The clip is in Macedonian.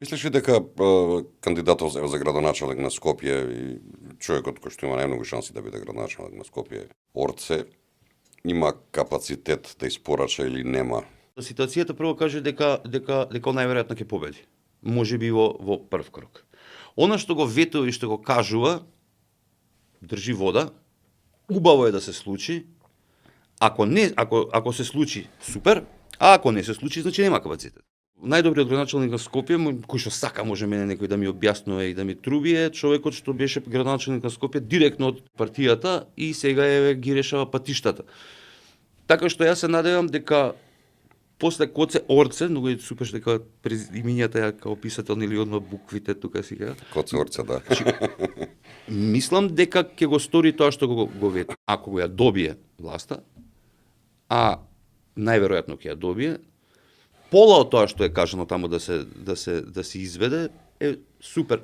Мислиш ли дека кандидатот за градоначелник на Скопје и човекот кој што има најмногу шанси да биде градоначелник на Скопје, Орце, има капацитет да испорача или нема? Ситуацијата прво каже дека он најверојатно ќе победи. Можеби во прв крок. Она што го ветува и што го кажува држи вода. Убаво е да се случи. Ако се случи, супер, а ако не се случи, значи нема капацитет. Најдобриот градоначелник на Скопје, кој што сака може мене некој да ми објаснува и да ми труби, е човекот што беше градоначелник на Скопје директно од партијата и сега ги решава патиштата. Така што јас се надевам дека после Коце Орце, многу е супер дека имињата ја као писател или одма буквите тука сега. Коце Орце, да. Мислам дека ќе го стори тоа што го ветува. Ако го ја добие власта, а најверојатно ќе ја добие, пола од тоа што е кажано таму да се изведе е супер.